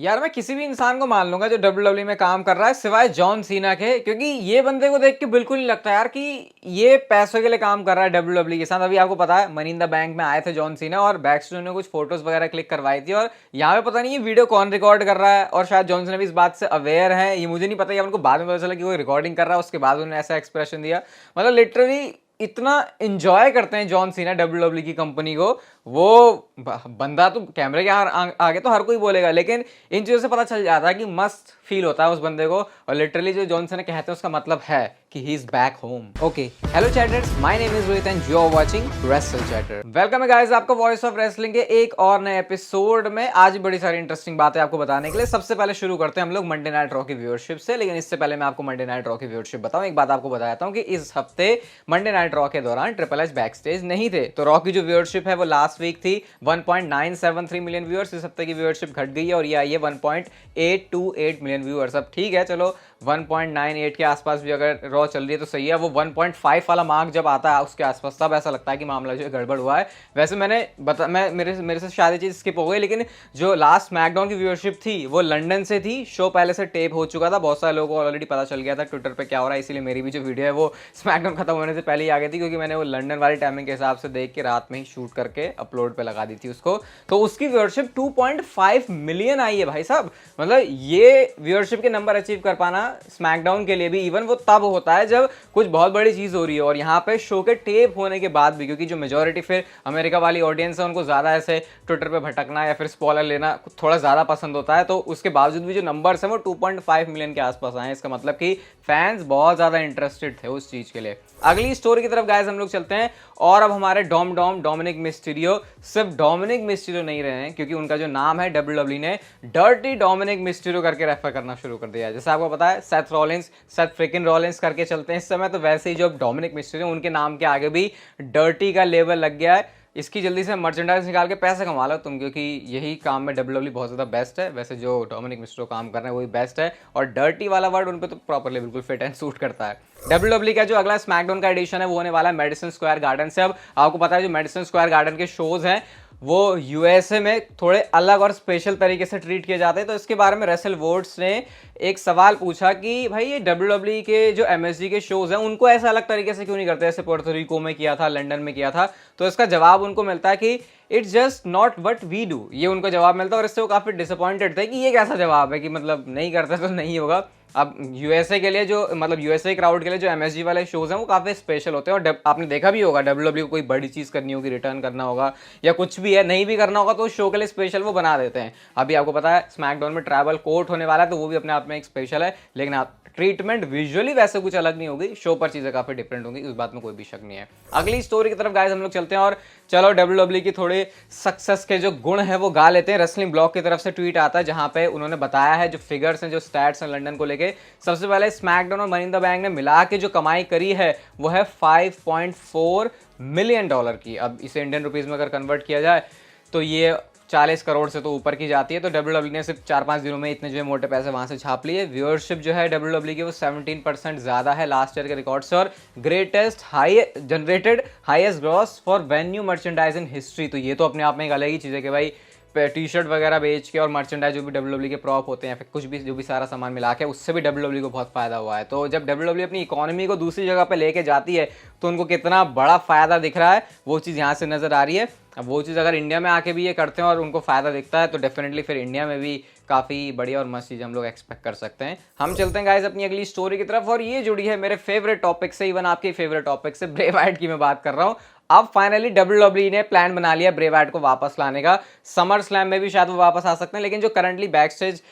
यार मैं किसी भी इंसान को मान लूंगा जो डब्ल्यूडब्ल्यूई में काम कर रहा है सिवाय जॉन सीना के, क्योंकि ये बंदे को देख के बिल्कुल नहीं लगता यार कि ये पैसों के लिए काम कर रहा है डब्ल्यूडब्ल्यूई के साथ। अभी आपको पता है मनी इन द बैंक में आए थे जॉन सीना और बैक स्टेज ने कुछ फोटोज वगैरह क्लिक करवाई थी, और यहाँ पे पता नहीं ये वीडियो कौन रिकॉर्ड कर रहा है, और शायद जॉन सीना भी इस बात से अवेयर है, ये मुझे नहीं पता, या उनको बाद में पता चला कि वो रिकॉर्डिंग कर रहा है, उसके बाद उन्होंने ऐसा एक्सप्रेशन दिया। मतलब लिटरली इतना एंजॉय करते हैं जॉन सीना डब्ल्यूडब्ल्यूई की कंपनी को। वो बंदा तो कैमरे के आगे तो हर कोई बोलेगा, लेकिन इन चीज़ों से पता चल जाता है कि मस्त फील होता है उस बंदे को, और लिटरली जो जॉन सीना कहते हैं उसका मतलब है कि he is back home. Okay, hello chatters, my name is Rohit and you are watching Wrestle Chatter. Welcome है गाइस आपका वॉइस ऑफ रेसलिंग के एक और नए एपिसोड में। आज बड़ी सारी इंटरेस्टिंग बातें आपको बताने के लिए। सबसे पहले शुरू करते हैं हम लोग मंडे नाइट रॉ की व्यूअरशिप से, लेकिन इससे पहले मैं आपको मंडे नाइट रॉ की व्यूअरशिप बताऊं, एक बात आपको बताता हूं कि इस हफ्ते मंडे नाइट रॉ के दौरान ट्रिपल एच बैक स्टेज नहीं थे, तो रॉ की जो व्यूअरशिप है वो लास्ट वीक थी 1.973 मिलियन व्यूअर्स। इस हफ्ते की व्यूअरशिप घट गई है और ये आई है 1.828 मिलियन व्यूअर्स। अब ठीक है, चलो 1.98 के आसपास भी अगर रॉ चल रही है तो सही है। वो 1.5 वाला मार्क जब आता है उसके आसपास तब ऐसा लगता है कि मामला जो है गड़बड़ हुआ है। वैसे मैं मेरे से शायद चीज़ स्किप हो गई, लेकिन जो लास्ट स्मैकडाउन की व्यूअरशिप थी वो लंदन से थी। शो पहले से टेप हो चुका था, बहुत सारे लोगों को ऑलरेडी पता चल गया था ट्विटर पे क्या हो रहा है, इसीलिए मेरी भी जो वीडियो है वो स्मैकडाउन खत्म होने से पहले ही आ गई थी, क्योंकि मैंने वो लंदन वाली टाइमिंग के हिसाब से देख के रात में ही शूट करके अपलोड पे लगा दी थी उसको। तो उसकी व्यूअरशिप 2.5 मिलियन आई है भाई साहब। मतलब ये व्यूअरशिप के नंबर अचीव कर पाना स्मैकडाउन के लिए भी इवन वो तब होता है जब कुछ बहुत बड़ी चीज़ हो रही है, और यहाँ पे शो के टेप होने के बाद भी, क्योंकि जो मेजॉरिटी फिर अमेरिका वाली ऑडियंस है उनको ज़्यादा ऐसे ट्विटर पे भटकना या फिर स्पॉइलर लेना थोड़ा ज़्यादा पसंद होता है, तो उसके बावजूद भी जो नंबर्स हैं वो 2.5 मिलियन के आसपास आए। इसका मतलब कि फैंस बहुत ज़्यादा इंटरेस्टेड थे उस चीज़ के लिए। अगली स्टोरी की तरफ गाइस हम लोग चलते हैं, और अब हमारे डोमिनिक मिस्टीरियो सिर्फ डोमिनिक मिस्टीरियो नहीं रहे हैं, क्योंकि उनका जो नाम है डब्ल्यूडब्ल्यूई ने डर्टी डोमिनिक मिस्टीरियो करके रेफर करना शुरू कर दिया है। जैसे आपको पता है सेथ फ्रिकिन रॉलिंस करके चलते हैं इस समय, तो वैसे ही जो डोमिनिक मिस्टीरियो उनके नाम के आगे भी डर्टी का लेबल लग गया है। इसकी जल्दी से मर्चेंडाइज निकाल के पैसे कमा लो तुम, क्योंकि यही काम में डब्ल्यूडब्ल्यूई बहुत ज़्यादा बेस्ट है। वैसे जो डोमिनिक मिस्टीरियो काम कर रहे हैं वही बेस्ट है, और डर्टी वाला वर्ड उन पर तो प्रॉपरली बिल्कुल फिट एंड सूट करता है। डब्ल्यूडब्ल्यूई का जो अगला स्मैकडाउन का एडिशन है वो होने वाला है मेडिसन स्क्वायर गार्डन से। अब आपको पता है जो मेडिसन स्क्वायर गार्डन के शोज हैं वो यूएसए में थोड़े अलग और स्पेशल तरीके से ट्रीट किए जाते हैं, तो इसके बारे में रेसल वोर्ड्स ने एक सवाल पूछा कि भाई ये डब्ल्यूडब्ल्यूई के जो एमएसजी के शोज हैं उनको ऐसा अलग तरीके से क्यों नहीं करते, जैसे पोर्टोरिको में किया था, लंदन में किया था। तो इसका जवाब उनको मिलता है कि it's just not what we do, ये उनको जवाब मिलता है, और इससे वो काफ़ी डिसअपॉइंटेड थे कि ये कैसा जवाब है कि मतलब नहीं करते तो नहीं होगा। अब यूएसए के लिए जो मतलब यूएसए क्राउड के लिए जो एमएसजी वाले शोज हैं वो काफ़ी स्पेशल होते हैं, और आपने देखा भी होगा डब्ल्यूडब्ल्यूई को कोई बड़ी चीज़ करनी होगी, रिटर्न करना होगा या कुछ भी है, नहीं भी करना होगा तो शो के लिए स्पेशल वो बना देते हैं। अभी आपको पता है स्मैकडाउन में ट्राइबल कोर्ट होने वाला है, तो वो भी अपने आप में एक स्पेशल है, लेकिन आप ट्रीटमेंट विजुअली वैसे कुछ अलग नहीं होगी, शो पर चीज़ें काफ़ी डिफरेंट होंगी, उस बात में कोई भी शक नहीं है। अगली स्टोरी की तरफ गाइस हम लोग चलते हैं, और चलो डब्ल्यूडब्ल्यूई की थोड़ी सक्सेस के जो गुण हैं वो गा लेते हैं। रेसलिंग ब्लॉग की तरफ से ट्वीट आता है जहां पे उन्होंने बताया है जो फिगर्स हैं, जो स्टैट्स हैं लंदन को लेके। सबसे पहले स्मैकडाउन और मनी इन द बैंक ने मिला के जो कमाई करी है वो है $5.4 मिलियन की। अब इसे इंडियन रुपीज़ में अगर कन्वर्ट किया जाए तो ये 40 करोड़ से तो ऊपर की जाती है। तो डब्ल्यूडब्ल्यूई ने सिर्फ 4-5 दिनों में इतने जो मोटे पैसे वहां से छाप लिए। व्यूअरशिप जो है डब्ल्यूडब्ल्यूई की वो 17% ज़्यादा है लास्ट ईयर के रिकॉर्ड से, और generated highest gross for venue merchandise in history. तो ये तो अपने आप में एक अलग ही चीज़ है कि भाई टी शर्ट वगैरह बेच के और मर्चेंडाइज जो भी डब्ल्यूडब्ल्यूई के प्रॉप होते हैं, फिर कुछ भी जो भी सारा सामान मिला के, उससे भी डब्ल्यूडब्ल्यूई को बहुत फ़ायदा हुआ है। तो जब डब्ल्यूडब्ल्यूई अपनी इकोनॉमी को दूसरी जगह पे लेके जाती है तो उनको कितना बड़ा फ़ायदा दिख रहा है वो चीज़ यहाँ से नज़र आ रही है। अब वो चीज़ अगर इंडिया में आके भी ये करते हैं और उनको फ़ायदा दिखता है तो डेफिनेटली फिर इंडिया में भी काफ़ी बढ़िया और मस्त चीज़ हम लोग एक्सपेक्ट कर सकते हैं। हम चलते हैं गाइस अपनी अगली स्टोरी की तरफ, और ये जुड़ी है मेरे फेवरेट टॉपिक से, इवन आपके फेवरेट टॉपिक से, ब्रे वाइट की मैं बात कर रहा हूँ। अब फाइनली डब्ल्यूडब्ल्यूई ने प्लान बना लिया ब्रे वाइट को वापस लाने का। समर स्लैम में भी शायद वो वापस आ सकते हैं, लेकिन जो करंटली बैक स्टेज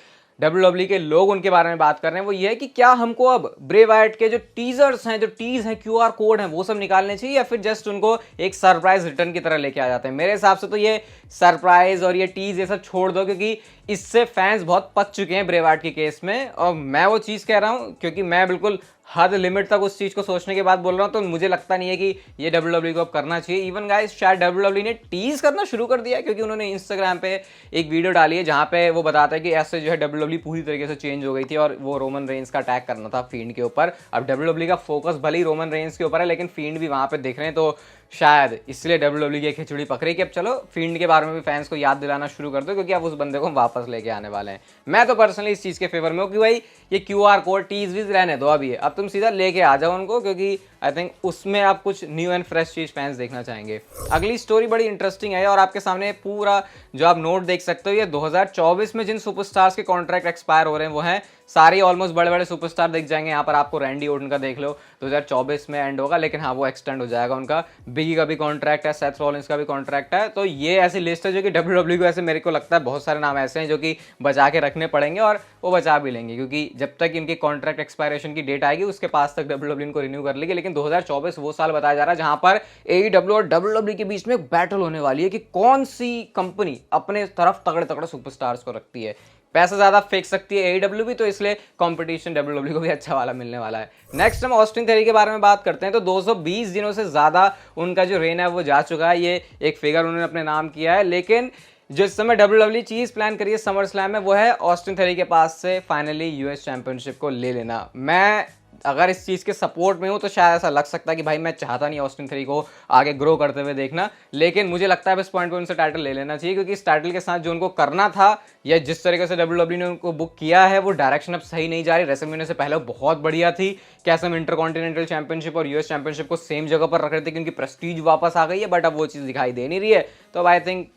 डब्ल्यूडब्ल्यूई के लोग उनके बारे में बात कर रहे हैं वो ये है कि क्या हमको अब ब्रे वाइट के जो टीजर्स हैं, जो टीज हैं, क्यूआर कोड हैं, वो सब निकालने चाहिए, या फिर जस्ट उनको एक सरप्राइज रिटर्न की तरह लेके आ जाते हैं। मेरे हिसाब से तो ये सरप्राइज और ये टीज ये सब छोड़ दो, क्योंकि इससे फैंस बहुत पक चुके हैं ब्रे वाइट के केस में। और मैं वो चीज़ कह रहा हूँ क्योंकि मैं बिल्कुल हद लिमिट तक उस चीज़ को सोचने के बाद बोल रहा हूँ, तो मुझे लगता नहीं है कि ये डब्ल्यूडब्ल्यूई को अब करना चाहिए। इवन गाइस शायद डब्ल्यूडब्ल्यूई ने टीज करना शुरू कर दिया है, क्योंकि उन्होंने इंस्टाग्राम पे एक वीडियो डाली है जहाँ पे वो बताता है कि ऐसे जो है डब्ल्यूडब्ल्यूई पूरी तरीके से चेंज हो गई थी और वो रोमन रेंस का अटैक करना था फील्ड के ऊपर। अब डब्ल्यूडब्ल्यूई का फोकस भले ही रोमन रेंस के ऊपर है, लेकिन फील्ड भी वहाँ पे दिख रहे हैं, तो शायद इसलिए WWE की खिचड़ी पकड़ी कि अब चलो फील्ड के बारे में भी फैंस को याद दिलाना शुरू कर दो, क्योंकि अब उस बंदे को वापस लेके आने वाले हैं। मैं तो पर्सनली इस चीज़ के फेवर में हूँ कि भाई ये QR कोड टीज वीज रहने दो अभी, अब तुम सीधा लेके आ जाओ उनको, क्योंकि आई थिंक उसमें आप कुछ new and fresh cheese fans देखना चाहेंगे। अगली स्टोरी बड़ी इंटरेस्टिंग है और आपके सामने पूरा जो आप नोट देख सकते हो, ये 2024 में जिन सुपरस्टार्स के कॉन्ट्रैक्ट एक्सपायर हो रहे हैं वो हैं सारी ऑलमोस्ट बड़े बड़े सुपरस्टार दिख जाएंगे यहाँ पर आपको। रैंडी ओर्टन का देख लो 2024 में एंड होगा, लेकिन हाँ वो एक्सटेंड हो जाएगा उनका। बिगी का भी कॉन्ट्रैक्ट है, सेथ रॉलिंस का भी कॉन्ट्रैक्ट है। तो ये ऐसी लिस्ट है जो कि WWE को ऐसे मेरे को लगता है बहुत सारे नाम ऐसे हैं जो कि बचा के रखने पड़ेंगे और वो बचा भी लेंगे, क्योंकि जब तक इनकी कॉन्ट्रैक्ट एक्सपायरेशन की डेट आएगी उसके पास तक WWE इनको रिन्यू कर लेगी। लेकिन 2024 वो साल बताया जा रहा है जहां पर AEW और WWE के बीच में एक बैटल होने वाली है कि कौन सी कंपनी अपने तरफ तगड़े तगड़े सुपरस्टार्स को रखती है, पैसा ज्यादा फेंक सकती है AEW भी, तो इसलिए कंपटीशन WWE को भी अच्छा वाला मिलने वाला है। नेक्स्ट हम ऑस्टिन थ्योरी के बारे में बात करते हैं। तो 220 दिनों से ज्यादा उनका जो रेन है वो जा चुका है, ये एक फिगर उन्होंने अपने नाम किया है। लेकिन जो इस समय WWE चीज प्लान करी है समर स्लैम में वो है ऑस्टिन थ्योरी के पास से फाइनली US चैंपियनशिप को ले लेना। मैं अगर इस चीज़ के सपोर्ट में हूँ तो शायद ऐसा लग सकता है कि भाई मैं चाहता नहीं ऑस्टिन थ्योरी को आगे ग्रो करते हुए देखना, लेकिन मुझे लगता है इस पॉइंट पे उनसे टाइटल ले लेना चाहिए, क्योंकि इस टाइटल के साथ जो उनको करना था या जिस तरीके से WWE ने उनको बुक किया है वो डायरेक्शन अब सही नहीं जा रही। रेसलमेनिया से पहले बहुत बढ़िया थी, कैसे हम इंटरकॉन्टिनेंटल चैंपियनशिप और US चैंपियनशिप को सेम जगह पर रख रहे थे क्योंकि प्रेस्टीज वापस आ गई है, बट अब वो चीज़ दिखाई दे नहीं रही है। तो आई थिंक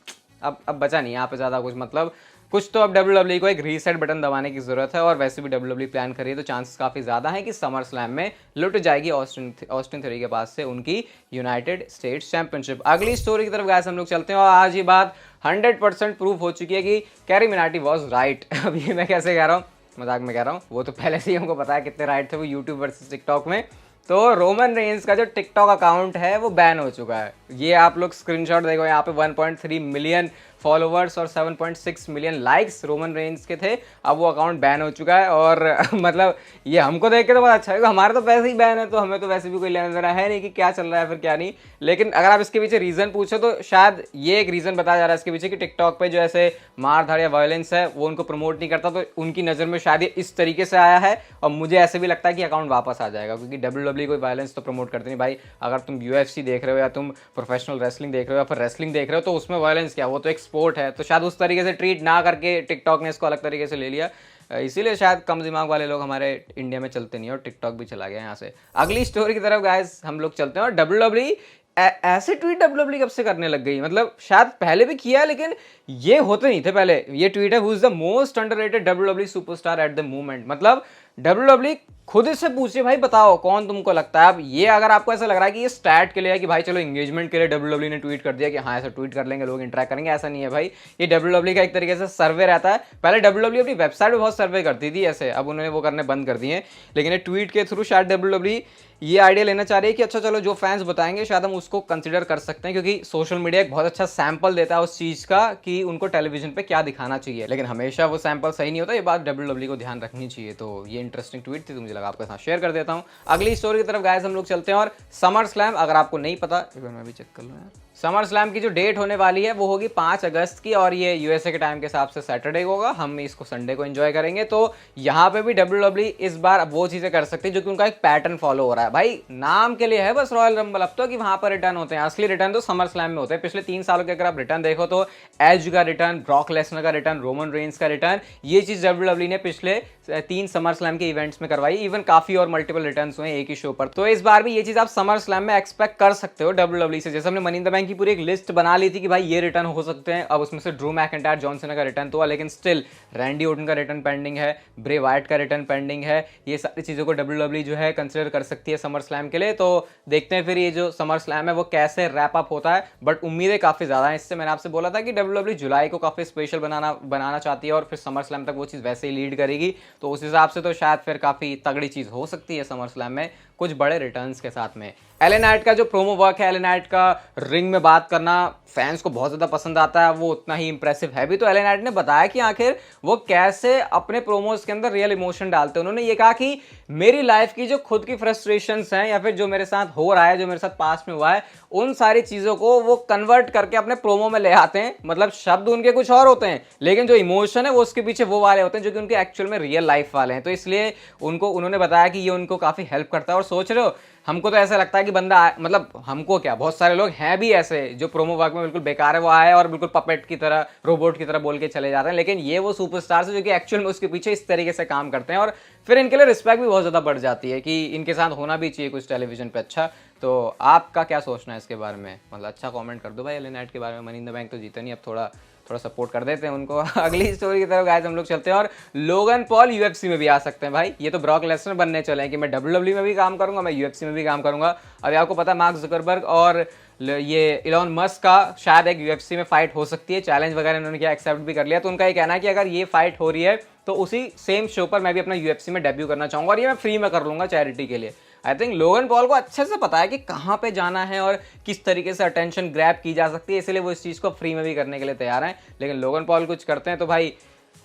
अब बचा नहीं यहाँ पे ज़्यादा कुछ, मतलब कुछ तो अब WWE को एक रीसेट बटन दबाने की जरूरत है, और वैसे भी WWE प्लान करिए तो चांसेस काफ़ी ज़्यादा हैं कि समर स्लैम में लुट जाएगी ऑस्टिन थ्योरी के पास से उनकी यूनाइटेड स्टेट्स चैंपियनशिप। अगली स्टोरी की तरफ गाइस हम लोग चलते हैं, और आज ये बात 100% प्रूफ हो चुकी है कि कैरी मिनाटी वॉज राइट। अभी मैं कैसे कह रहा हूँ, मजाक में कह रहा हूँ, वो तो पहले से ही हमको पता है कितने राइट थे वो यूट्यूब वर्सेस टिकटॉक में। तो रोमन रेंस का जो टिकटॉक अकाउंट है वो बैन हो चुका है। ये आप लोग स्क्रीनशॉट देखो, यहाँ पे 1.3 मिलियन फॉलोवर्स और 7.6 मिलियन लाइक्स रोमन रेंस के थे। अब वो अकाउंट बैन हो चुका है, और मतलब ये हमको देख के तो बहुत अच्छा है, हमारे तो पैसे ही बैन है तो हमें तो वैसे भी कोई लेना देना है नहीं कि क्या चल रहा है फिर क्या नहीं। लेकिन अगर आप इसके पीछे रीज़न पूछो तो शायद ये एक रीज़न बताया जा रहा है इसके पीछे कि टिकटॉक पे जो ऐसे मार धाड़ या वायलेंस है वो उनको प्रमोट नहीं करता, तो उनकी नज़र में शायद ये इस तरीके से आया है। और मुझे ऐसे भी लगता है कि अकाउंट वापस आ जाएगा, क्योंकि WWE कोई वायलेंस तो प्रमोट करते नहीं भाई। अगर तुम UFC देख रहे हो या तुम प्रोफेशनल रेसलिंग देख रहे हो या फिर रेसलिंग देख रहे हो तो उसमें वायलेंस क्या, वो तो एक स्पोर्ट है। तो शायद उस तरीके से ट्रीट ना करके टिकटॉक ने इसको अलग तरीके से ले लिया, इसीलिए शायद कम दिमाग वाले लोग हमारे इंडिया में चलते नहीं और टिकटॉक भी चला गया यहाँ से। अगली स्टोरी की तरफ गाइस हम लोग चलते हैं, और WWE ऐसे ट्वीट WWE कब से करने लग गई, मतलब शायद पहले भी किया लेकिन ये होते नहीं थे पहले। ये ट्वीट है who is the most underrated WWE superstar at the moment, मतलब WWE खुद इससे पूछिए भाई बताओ कौन तुमको लगता है। अब ये अगर आपको ऐसा लग रहा है कि ये स्टैट के लिए है कि भाई चलो एंगेजमेंट के लिए WWE ने ट्वीट कर दिया कि हाँ ऐसा ट्वीट कर लेंगे लोग इंटरेक्ट करेंगे, ऐसा नहीं है भाई। ये WWE का एक तरीके से सर्वे रहता है। पहले WWE अपनी वेबसाइट पे बहुत सर्वे करती थी ऐसे, अब उन्होंने वो करने बंद कर दिए, लेकिन ये ट्वीट के थ्रू शायद WWE ये आइडिया लेना चाह रही है कि अच्छा चलो जो फैंस बताएंगे शायद हम उसको कंसिडर कर सकते हैं, क्योंकि सोशल मीडिया एक बहुत अच्छा सैंपल देता है उस चीज़ का कि उनको टेलीविजन पे क्या दिखाना चाहिए, लेकिन हमेशा वो सैंपल सही नहीं होता। ये बात WWE को ध्यान रखनी चाहिए। तो ये इंटरेस्टिंग ट्वीट थी तो मुझे लगा आपके साथ शेयर कर देता हूँ। अगली स्टोरी की तरफ गाइस हम लोग चलते हैं, और समर स्लैम अगर आपको नहीं पता, एक बार मैं भी चेक कर लूँ यार, समर स्लैम की जो डेट होने वाली है वो होगी 5 अगस्त की, और ये USA के टाइम के हिसाब से सैटरडे होगा। हम इसको संडे को एंजॉय करेंगे। तो यहाँ पे भी WWE इस बार वो चीज़ें कर सकती है जो कि उनका एक पैटर्न फॉलो हो रहा है। भाई नाम के लिए है बस रॉयल रंबल, अब तो कि वहाँ पर रिटर्न होते हैं, असली रिटर्न तो समर स्लैम में होते हैं। पिछले 3 सालों के अगर आप रिटर्न देखो तो एज का रिटर्न, ब्रॉक लेसनर का रिटर्न, रोमन रेंस का रिटर्न, ये चीज़ WWE ने पिछले 3 समर स्लैम के इवेंट्स में करवाई। इवन काफ़ी और मल्टीपल रिटर्न्स हुए एक ही शो पर। तो इस बार भी ये चीज़ आप समर स्लैम में एक्सपेक्ट कर सकते हो WWE से। जैसे हमने मनी इन द बैंक की पूरी एक लिस्ट बना ली थी कि भाई ये रिटर्न हो सकते हैं, अब उसमें से ड्रू मैकिंटायर, जॉन सीना का रिटर्न तो हुआ, लेकिन स्टिल रैंडी ओर्टन का रिटर्न पेंडिंग है, ब्रे वाइट का रिटर्न पेंडिंग है। ये सारी चीज़ों को WWE जो है कंसिडर कर सकती है समर स्लैम के लिए। तो देखते हैं फिर ये जो समर स्लैम है वो कैसे रैप अप होता है, बट उम्मीदें काफ़ी ज़्यादा हैं इससे। मैंने आपसे बोला था कि WWE जुलाई को काफ़ी स्पेशल बनाना चाहती है और फिर समर स्लैम तक वो चीज़ वैसे ही लीड करेगी। तो उस हिसाब से तो शायद फिर काफ़ी तगड़ी चीज़ हो सकती है समर स्लैम में कुछ बड़े रिटर्न्स के साथ में। LA नाइट का जो प्रोमो वर्क है, LA नाइट का रिंग में बात करना फैंस को बहुत ज़्यादा पसंद आता है, वो उतना ही इंप्रेसिव है भी। तो LA नाइट ने बताया कि आखिर वो कैसे अपने प्रोमोज के अंदर रियल इमोशन डालते हैं। उन्होंने ये कहा कि मेरी लाइफ की जो खुद की फ्रस्ट्रेशंस हैं या फिर जो मेरे साथ हो रहा है, जो मेरे साथ पास्ट में हुआ है, उन सारी चीज़ों को वो कन्वर्ट करके अपने प्रोमो में ले आते हैं। मतलब शब्द उनके कुछ और होते हैं लेकिन जो इमोशन है वो उसके पीछे वो वाले होते हैं जो कि उनके एक्चुअल में रियल लाइफ वाले हैं। तो इसलिए उन्होंने बताया कि ये उनको काफ़ी हेल्प करता है। और सोच रहे हो हमको तो ऐसा लगता है कि बंदा मतलब हमको क्या, बहुत सारे लोग हैं भी ऐसे जो प्रोमो वर्क में बिल्कुल बेकार है, वो आए और बिल्कुल पपेट की तरह, रोबोट की तरह बोल के चले जाते हैं। लेकिन ये वो सुपरस्टार्स है जो कि एक्चुअल में उसके पीछे इस तरीके से काम करते हैं, और फिर इनके लिए रिस्पेक्ट भी बहुत ज़्यादा बढ़ जाती है कि इनके साथ होना भी चाहिए कुछ टेलीविजन पे। अच्छा, तो आपका क्या सोचना है इसके बारे में? मतलब अच्छा कमेंट कर दो भाई एलए नाइट के बारे में। मनी इन द बैंक तो जीता नहीं, अब थोड़ा थोड़ा सपोर्ट कर देते हैं उनको। अगली स्टोरी की तरफ गाइस हम लोग चलते हैं, और लोगन पॉल यूएफसी में भी आ सकते हैं भाई। ये तो ब्रॉक लेसनर बनने चले हैं कि मैं डब्ल्यूडब्ल्यू में भी काम करूंगा, मैं यूएफसी में भी काम करूंगा। अभी आपको पता है मार्क जुकरबर्ग और ये इलॉन मस्क का शायद एक यूएफसी में फाइट हो सकती है, चैलेंज वगैरह इन्होंने किया, एक्सेप्ट भी कर लिया। तो उनका ये कहना है कि अगर ये फाइट हो रही है तो उसी सेम शो पर मैं भी अपना यूएफसी में डेब्यू करना चाहूंगा, और ये मैं फ्री में कर लूंगा चैरिटी के लिए। आई थिंक लोगन पॉल को अच्छे से पता है कि कहाँ पे जाना है और किस तरीके से अटेंशन ग्रैब की जा सकती है, इसलिए वो इस चीज़ को फ्री में भी करने के लिए तैयार हैं। लेकिन लोगन पॉल कुछ करते हैं तो भाई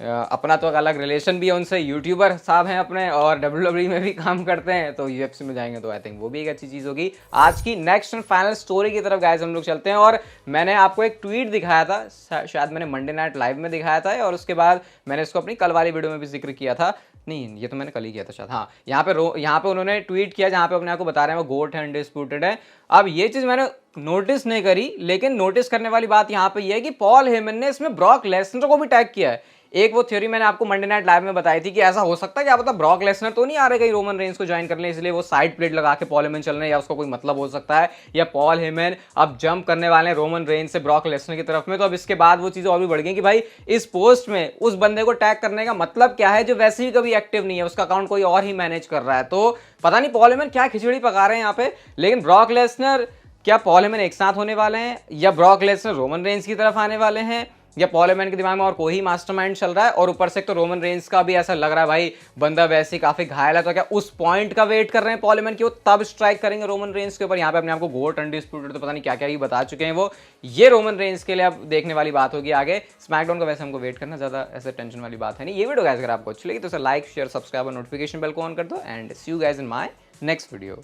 अपना तो एक अलग रिलेशन भी है उनसे, यूट्यूबर साहब हैं अपने, और डब्ल्यूडब्ल्यू में भी काम करते हैं, तो यूएफसी में जाएंगे तो आई थिंक वो भी एक अच्छी चीज़ होगी। आज की नेक्स्ट एंड फाइनल स्टोरी की तरफ गाइस हम लोग चलते हैं, और मैंने आपको एक ट्वीट दिखाया था, शायद मैंने मंडे नाइट लाइव में दिखाया था, और उसके बाद मैंने इसको अपनी कल वाली वीडियो में भी जिक्र किया था। नहीं, ये तो मैंने कल ही किया था शायद। हाँ, यहाँ पे उन्होंने ट्वीट किया जहाँ पे अपने आपको बता रहे हैं वो गोट है, अनडिस्प्यूटेड है। अब ये चीज़ मैंने नोटिस नहीं करी, लेकिन नोटिस करने वाली बात यहाँ पे ये है कि पॉल हेमन ने इसमें ब्रॉक लेसनर को भी टैग किया है। एक वो थ्योरी मैंने आपको मंडे नाइट लाइव में बताई थी कि ऐसा हो सकता है, क्या पता ब्रॉक लेसनर तो नहीं आ रहे कहीं रोमन रेंज को ज्वाइन कर ले, इसलिए वो साइड प्लेट लगा के पॉल हेमन चल रहे हैं, या उसका कोई मतलब हो सकता है, या पॉल हेमन अब जंप करने वाले हैं रोमन रेंज से ब्रॉक लेसनर की तरफ में। तो अब इसके बाद वो चीज़ें और भी बढ़ गई कि भाई इस पोस्ट में उस बंदे को टैग करने का मतलब क्या है जो वैसे ही कभी एक्टिव नहीं है, उसका अकाउंट कोई और ही मैनेज कर रहा है। तो पता नहीं पॉल हेमन क्या खिचड़ी पका रहे हैं यहाँ पे। लेकिन ब्रॉक लेसनर, क्या पॉल हेमन एक साथ होने वाले हैं, या ब्रॉक लेसनर रोमन रेंज की तरफ आने वाले हैं, या पॉल हेमन के दिमाग में और कोई ही मास्टरमाइंड चल रहा है? और ऊपर से तो रोमन रेंज का भी ऐसा लग रहा है भाई बंदा वैसे ही काफी घायल है, तो क्या उस पॉइंट का वेट कर रहे हैं पॉल हेमन की वो तब स्ट्राइक करेंगे रोमन रेंज के ऊपर? यहाँ पे अपने आपको गोट अनडिस्प्यूटेड तो पता नहीं क्या क्या ही बता चुके हैं वो। ये रोमन रेंज के लिए अब देखने वाली बात होगी आगे। स्मैकडाउन का वैसे हमको वेट करना, ज्यादा ऐसे टेंशन वाली बात है नहीं। ये वीडियो गाइस अगर आपको अच्छी लगी तो लाइक शेयर सब्सक्राइब और नोटिफिकेशन बेल को ऑन कर दो, and see you guys in my next video.